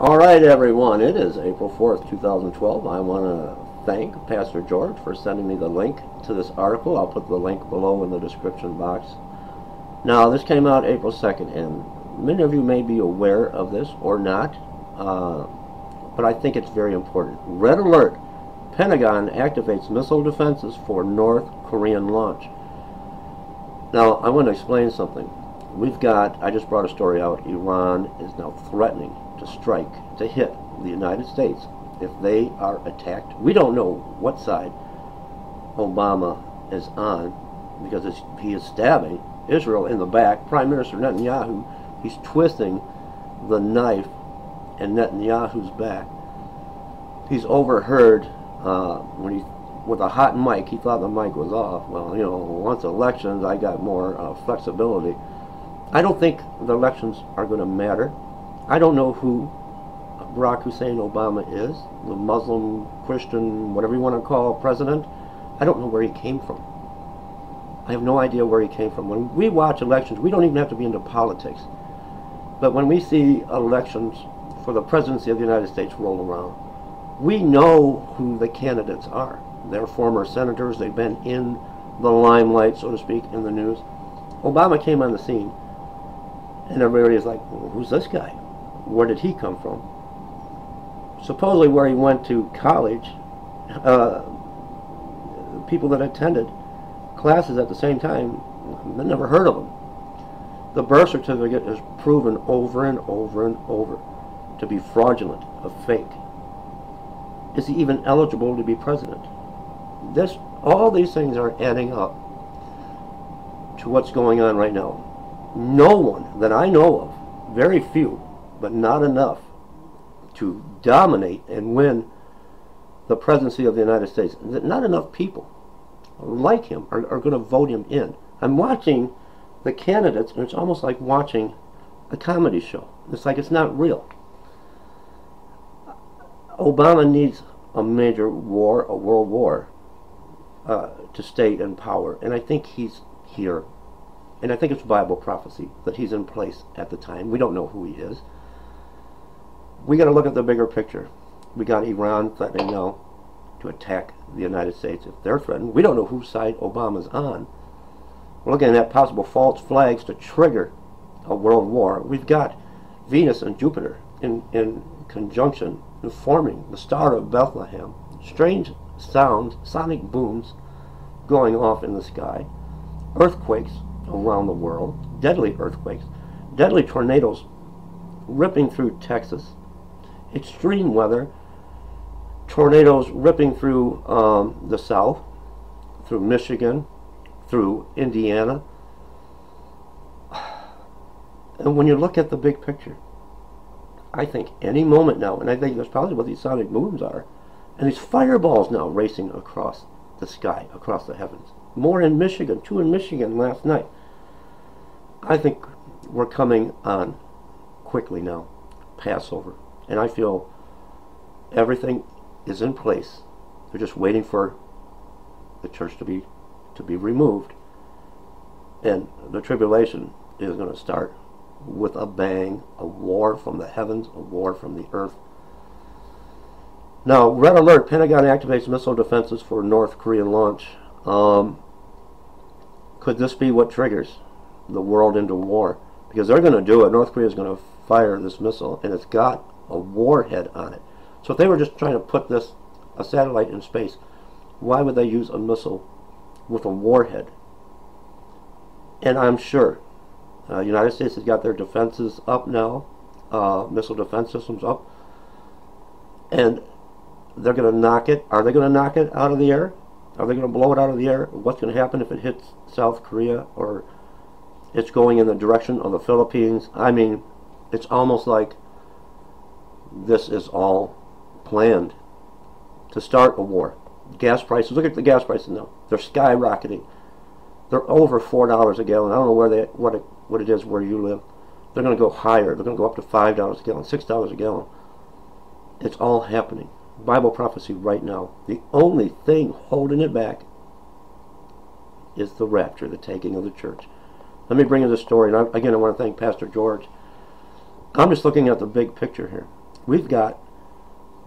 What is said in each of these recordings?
All right, everyone, it is April 4th, 2012. I want to thank Pastor George for sending me the link to this article. I'll put the link below in the description box. Now, this came out April 2nd, and many of you may be aware of this or not, but I think it's very important. Red alert! Pentagon activates missile defenses for North Korean launch. Now, I want to explain something. I just brought a story out, Iran is now threatening to strike, to hit the United States if they are attacked. We don't know what side Obama is on, because he is stabbing Israel in the back. Prime Minister Netanyahu, he's twisting the knife in Netanyahu's back. He's overheard with a hot mic. He thought the mic was off. Well, you know, once elections, I got more flexibility. I don't think the elections are going to matter. I don't know who Barack Hussein Obama is, the Muslim, Christian, whatever you want to call president. I don't know where he came from. I have no idea where he came from. When we watch elections, we don't even have to be into politics. But when we see elections for the presidency of the United States roll around, we know who the candidates are. They're former senators. They've been in the limelight, so to speak, in the news. Obama came on the scene, and everybody is like, well, who's this guy? Where did he come from? Supposedly where he went to college, people that attended classes at the same time, they never heard of him. The birth certificate is proven over and over and over to be fraudulent, a fake. Is he even eligible to be president? All these things are adding up to what's going on right now. No one that I know of, very few, but not enough to dominate and win the presidency of the United States. Not enough people like him are going to vote him in. I'm watching the candidates, and it's almost like watching a comedy show. It's like it's not real. Obama needs a major war, a world war, to stay in power, and I think he's here. And I think it's Bible prophecy that he's in place at the time. We don't know who he is. We got to look at the bigger picture. We got Iran threatening now to attack the United States if they're threatened. We don't know whose side Obama's on. We're looking at possible false flags to trigger a world war. We've got Venus and Jupiter in conjunction, forming the Star of Bethlehem. Strange sounds, sonic booms going off in the sky. Earthquakes around the world, deadly earthquakes, deadly tornadoes ripping through Texas, extreme weather, tornadoes ripping through the South, through Michigan, through Indiana. And when you look at the big picture, I think any moment now, and I think that's probably what these sonic booms are, and these fireballs now racing across the sky, across the heavens. More in Michigan, 2 in Michigan last night. I think we're coming on quickly now, Passover, and I feel everything is in place. They're just waiting for the church to be removed, and the tribulation is going to start with a bang, a war from the heavens, a war from the earth. Now, red alert, Pentagon activates missile defenses for North Korean launch. Could this be what triggers the world into war? Because they're going to do it. North Korea is going to fire this missile, and it's got a warhead on it. So if they were just trying to put a satellite in space, why would they use a missile with a warhead? And I'm sure the United States has got their defenses up now, missile defense systems up, and they're going to knock it. Are they going to knock it out of the air? Are they going to blow it out of the air? What's going to happen if it hits South Korea, or it's going in the direction of the Philippines? I mean, it's almost like this is all planned to start a war. Gas prices, look at the gas prices now. They're skyrocketing. They're over $4 a gallon. I don't know what it is where you live. They're going to go higher. They're going to go up to $5 a gallon, $6 a gallon. It's all happening. Bible prophecy right now. The only thing holding it back is the rapture, the taking of the church. Let me bring you this story. And again, I want to thank Pastor George. I'm just looking at the big picture here. We've got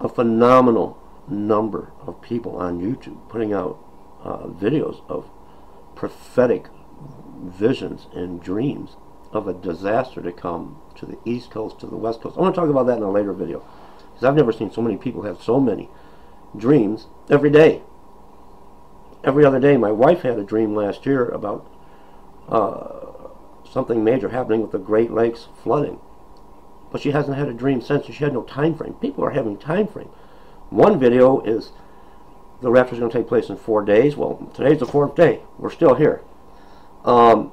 a phenomenal number of people on YouTube putting out videos of prophetic visions and dreams of a disaster to come to the East Coast, to the West Coast. I want to talk about that in a later video, because I've never seen so many people have so many dreams every day. Every other day. My wife had a dream last year about something major happening with the Great Lakes flooding, but she hasn't had a dream since. She had no time frame. People are having time frame. One video is the rapture is going to take place in 4 days. Well, today's the 4th day. We're still here. I'm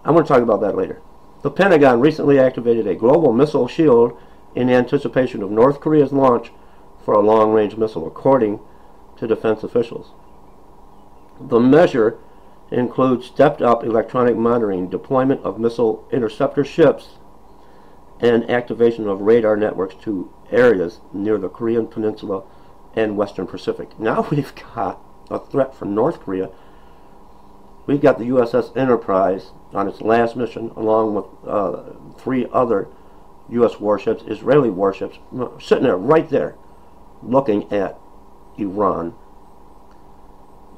going to talk about that later. The Pentagon recently activated a global missile shield in anticipation of North Korea's launch for a long-range missile, according to defense officials. The measure includes stepped-up electronic monitoring, deployment of missile interceptor ships, and activation of radar networks to areas near the Korean Peninsula and Western Pacific. Now we've got a threat from North Korea. We've got the USS Enterprise on its last mission, along with 3 other U.S. warships, Israeli warships, sitting there, right there, looking at Iran.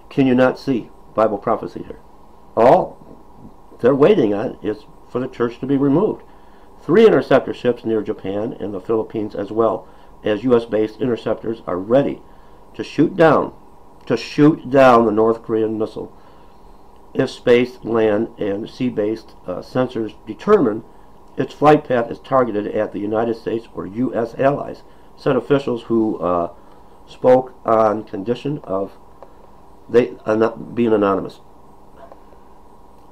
Can you not see Bible prophecy here? All they're waiting on is for the church to be removed. 3 interceptor ships near Japan and the Philippines, as well as U.S.-based interceptors, are ready to shoot down the North Korean missile if space, land, and sea-based sensors determine its flight path is targeted at the United States or U.S. allies, said officials who spoke on condition of they not being anonymous.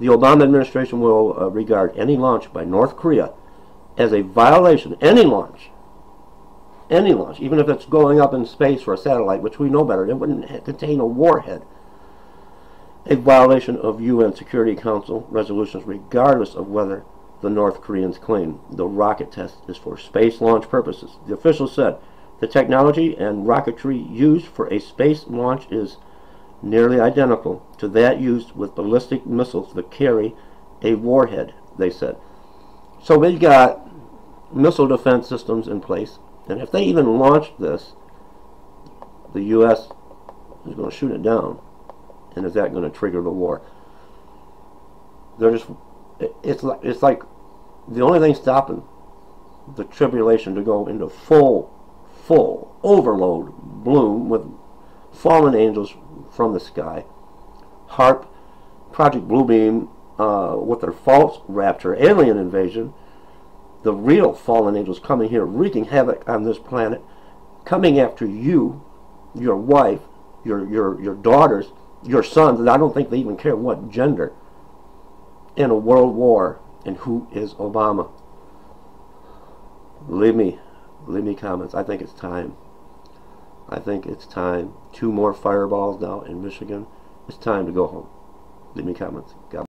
The Obama administration will regard any launch by North Korea as a violation. Any launch, even if it's going up in space for a satellite, which we know better, it wouldn't contain a warhead, a violation of UN Security Council resolutions, regardless of whether the North Koreans claim the rocket test is for space launch purposes. The officials said the technology and rocketry used for a space launch is nearly identical to that used with ballistic missiles that carry a warhead, they said. So we've got missile defense systems in place, and if they even launch this, the U.S. is going to shoot it down. And is that going to trigger the war? They're just, it's like the only thing stopping the tribulation to go into full overload bloom with fallen angels from the sky, HARP, Project Bluebeam, with their false rapture, alien invasion, the real fallen angels coming here, wreaking havoc on this planet, coming after you, your wife, your daughters, your sons, and I don't think they even care what gender, in a world war. And who is Obama? Leave me comments. I think it's time. 2 more fireballs now in Michigan. It's time to go home. Leave me comments. God